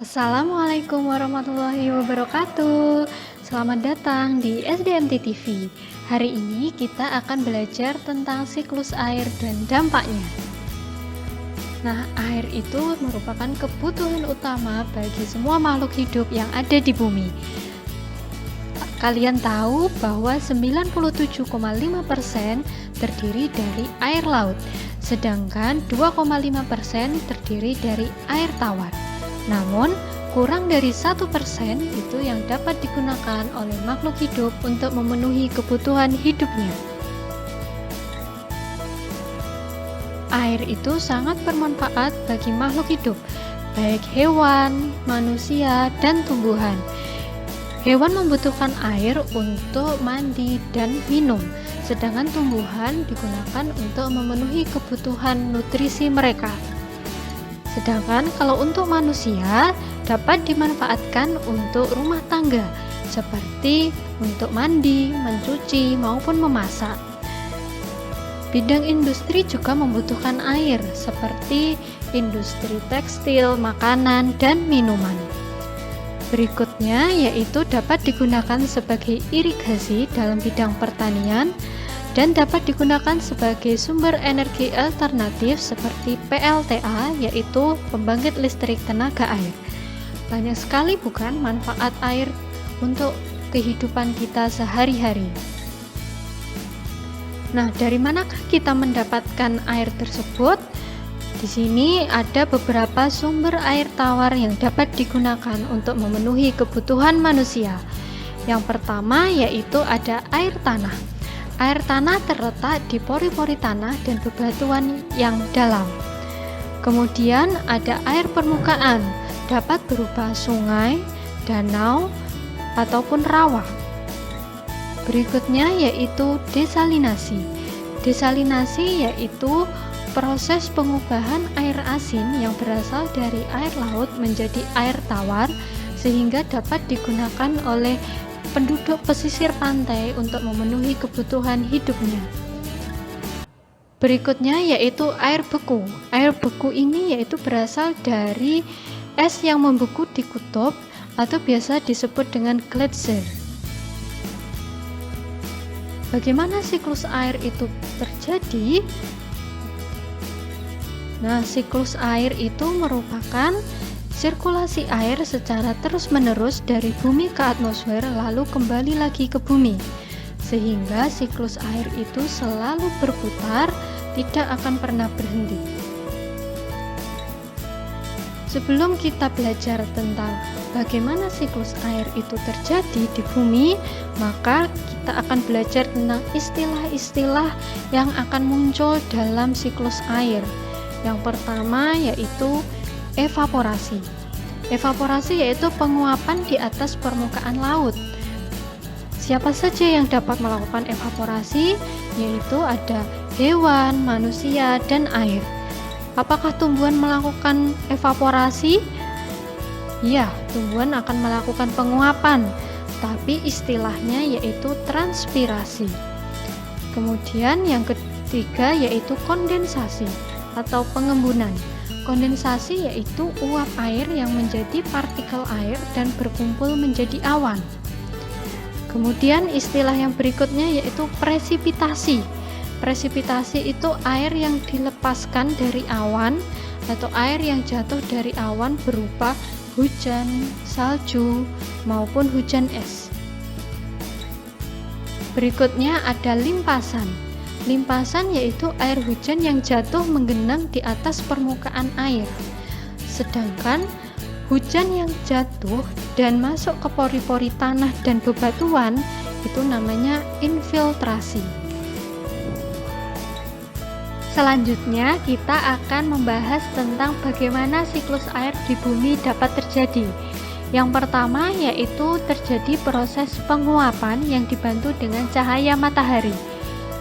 Assalamualaikum warahmatullahi wabarakatuh. Selamat datang di SDMT TV. Hari ini kita akan belajar tentang siklus air dan dampaknya. Nah, air itu merupakan kebutuhan utama bagi semua makhluk hidup yang ada di bumi. Kalian tahu bahwa 97,5% terdiri dari air laut, sedangkan 2,5% terdiri dari air tawar. Namun, kurang dari 1% itu yang dapat digunakan oleh makhluk hidup untuk memenuhi kebutuhan hidupnya. Air itu sangat bermanfaat bagi makhluk hidup, baik hewan, manusia, dan tumbuhan. Hewan membutuhkan air untuk mandi dan minum, sedangkan tumbuhan digunakan untuk memenuhi kebutuhan nutrisi mereka. Sedangkan kalau untuk manusia dapat dimanfaatkan untuk rumah tangga seperti untuk mandi, mencuci, maupun memasak. Bidang industri juga membutuhkan air seperti industri tekstil, makanan, dan minuman. Berikutnya yaitu dapat digunakan sebagai irigasi dalam bidang pertanian dan dapat digunakan sebagai sumber energi alternatif seperti PLTA, yaitu pembangkit listrik tenaga air. Banyak sekali bukan manfaat air untuk kehidupan kita sehari-hari. Nah, dari manakah kita mendapatkan air tersebut? Di sini ada beberapa sumber air tawar yang dapat digunakan untuk memenuhi kebutuhan manusia. Yang pertama yaitu ada air tanah. Air tanah terletak di pori-pori tanah dan bebatuan yang dalam. Kemudian ada air permukaan, dapat berupa sungai, danau, ataupun rawa. Berikutnya yaitu desalinasi. Desalinasi yaitu proses pengubahan air asin yang berasal dari air laut menjadi air tawar sehingga dapat digunakan oleh penduduk pesisir pantai untuk memenuhi kebutuhan hidupnya. Berikutnya yaitu air beku. Air beku ini yaitu berasal dari es yang membeku di kutub atau biasa disebut dengan gletser. Bagaimana siklus air itu terjadi? Nah, siklus air itu merupakan sirkulasi air secara terus-menerus dari bumi ke atmosfer lalu kembali lagi ke bumi, sehingga siklus air itu selalu berputar, tidak akan pernah berhenti. Sebelum kita belajar tentang bagaimana siklus air itu terjadi di bumi, maka kita akan belajar tentang istilah-istilah yang akan muncul dalam siklus air. Yang pertama yaitu evaporasi. Evaporasi yaitu penguapan di atas permukaan laut. Siapa saja yang dapat melakukan evaporasi? Yaitu ada hewan, manusia, dan air. Apakah tumbuhan melakukan evaporasi? Ya, tumbuhan akan melakukan penguapan, tapi istilahnya yaitu transpirasi. Kemudian yang ketiga yaitu kondensasi atau pengembunan. Kondensasi yaitu uap air yang menjadi partikel air dan berkumpul menjadi awan. Kemudian istilah yang berikutnya yaitu presipitasi. Presipitasi itu air yang dilepaskan dari awan atau air yang jatuh dari awan berupa hujan, salju, maupun hujan es. Berikutnya ada limpasan. Limpasan yaitu air hujan yang jatuh menggenang di atas permukaan air. Sedangkan hujan yang jatuh dan masuk ke pori-pori tanah dan bebatuan itu namanya infiltrasi. Selanjutnya kita akan membahas tentang bagaimana siklus air di bumi dapat terjadi. Yang pertama yaitu terjadi proses penguapan yang dibantu dengan cahaya matahari,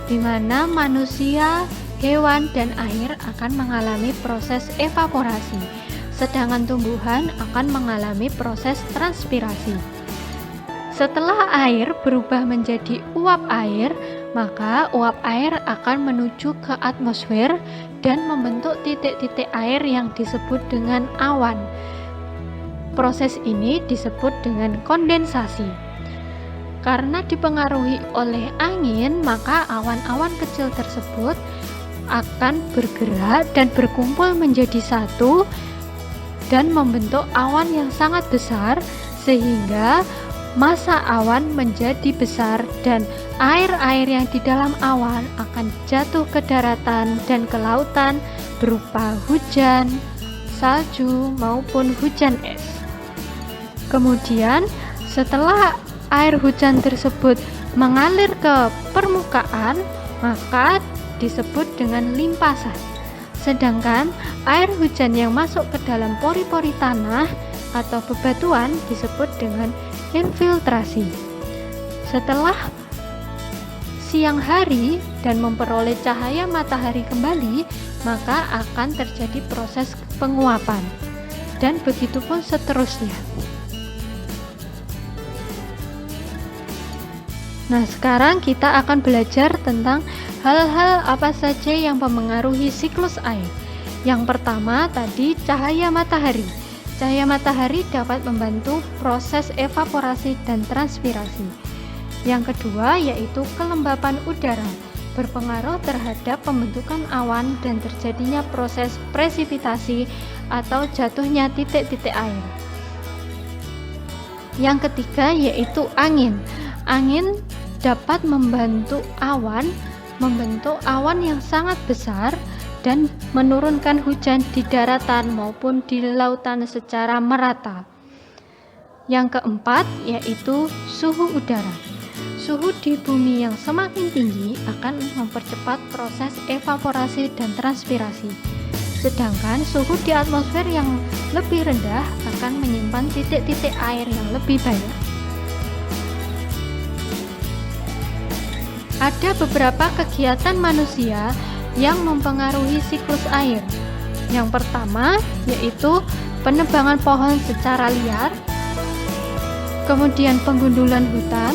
di mana manusia, hewan, dan air akan mengalami proses evaporasi, sedangkan tumbuhan akan mengalami proses transpirasi. Setelah air berubah menjadi uap air, maka uap air akan menuju ke atmosfer dan membentuk titik-titik air yang disebut dengan awan. Proses ini disebut dengan kondensasi. Karena dipengaruhi oleh angin, maka awan-awan kecil tersebut akan bergerak dan berkumpul menjadi satu dan membentuk awan yang sangat besar, sehingga massa awan menjadi besar dan air-air yang di dalam awan akan jatuh ke daratan dan ke lautan berupa hujan, salju maupun hujan es. Kemudian setelah air hujan tersebut mengalir ke permukaan, maka disebut dengan limpasan. Sedangkan air hujan yang masuk ke dalam pori-pori tanah atau bebatuan disebut dengan infiltrasi. Setelah siang hari dan memperoleh cahaya matahari kembali, maka akan terjadi proses penguapan, dan begitu pun seterusnya. Nah, sekarang kita akan belajar tentang hal-hal apa saja yang mempengaruhi siklus air. Yang pertama tadi cahaya matahari. Cahaya matahari dapat membantu proses evaporasi dan transpirasi. Yang kedua yaitu kelembapan udara, berpengaruh terhadap pembentukan awan dan terjadinya proses presipitasi atau jatuhnya titik-titik air. Yang ketiga yaitu angin. Angin dapat membentuk awan yang sangat besar dan menurunkan hujan di daratan maupun di lautan secara merata. Yang keempat yaitu suhu udara. Suhu di bumi yang semakin tinggi akan mempercepat proses evaporasi dan transpirasi. Sedangkan suhu di atmosfer yang lebih rendah akan menyimpan titik-titik air yang lebih banyak. Ada beberapa kegiatan manusia yang mempengaruhi siklus air. Yang pertama yaitu penebangan pohon secara liar, kemudian penggundulan hutan,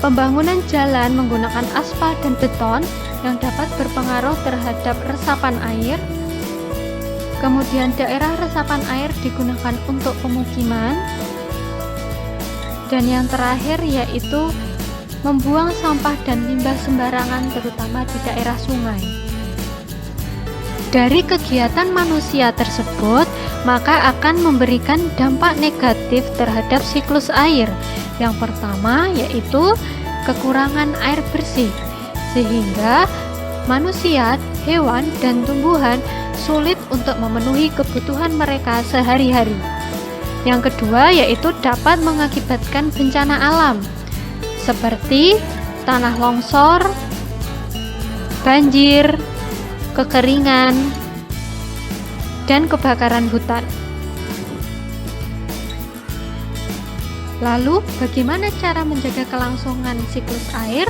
pembangunan jalan menggunakan aspal dan beton yang dapat berpengaruh terhadap resapan air, kemudian daerah resapan air digunakan untuk pemukiman, dan yang terakhir yaitu membuang sampah dan limbah sembarangan terutama di daerah sungai. Dari kegiatan manusia tersebut, maka akan memberikan dampak negatif terhadap siklus air. Yang pertama yaitu kekurangan air bersih, sehingga manusia, hewan, dan tumbuhan sulit untuk memenuhi kebutuhan mereka sehari-hari. Yang kedua yaitu dapat mengakibatkan bencana alam seperti tanah longsor, banjir, kekeringan, dan kebakaran hutan. Lalu, bagaimana cara menjaga kelangsungan siklus air?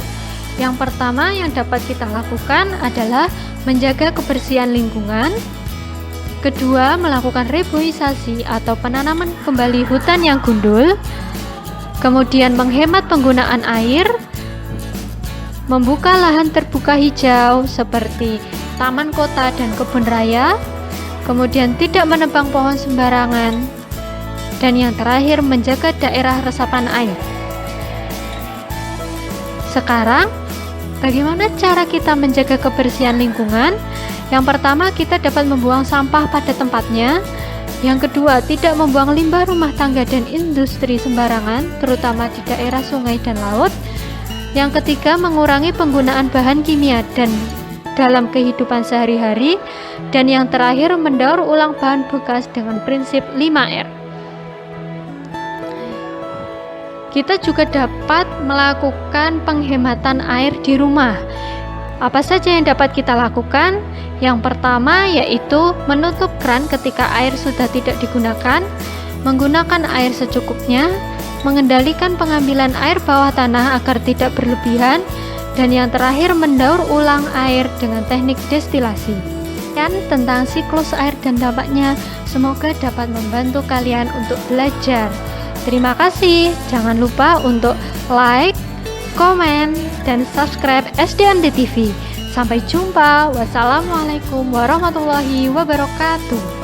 Yang pertama yang dapat kita lakukan adalah menjaga kebersihan lingkungan. Kedua, melakukan reboisasi atau penanaman kembali hutan yang gundul. Kemudian mengemat penggunaan air, membuka lahan terbuka hijau seperti taman kota dan kebun raya, kemudian tidak menebang pohon sembarangan, dan yang terakhir menjaga daerah resapan air. Sekarang, bagaimana cara kita menjaga kebersihan lingkungan? Yang pertama, kita dapat membuang sampah pada tempatnya. Yang kedua, tidak membuang limbah rumah tangga dan industri sembarangan, terutama di daerah sungai dan laut. Yang ketiga, mengurangi penggunaan bahan kimia dan dalam kehidupan sehari-hari. Dan yang terakhir, mendaur ulang bahan bekas dengan prinsip 5R. Kita juga dapat melakukan penghematan air di rumah. Apa saja yang dapat kita lakukan? Yang pertama yaitu menutup keran ketika air sudah tidak digunakan, menggunakan air secukupnya, mengendalikan pengambilan air bawah tanah agar tidak berlebihan, dan yang terakhir mendaur ulang air dengan teknik destilasi. Dan tentang siklus air dan dampaknya, semoga dapat membantu kalian untuk belajar. Terima kasih. Jangan lupa untuk like, komen, dan subscribe SDND TV. Sampai jumpa. Wassalamualaikum warahmatullahi wabarakatuh.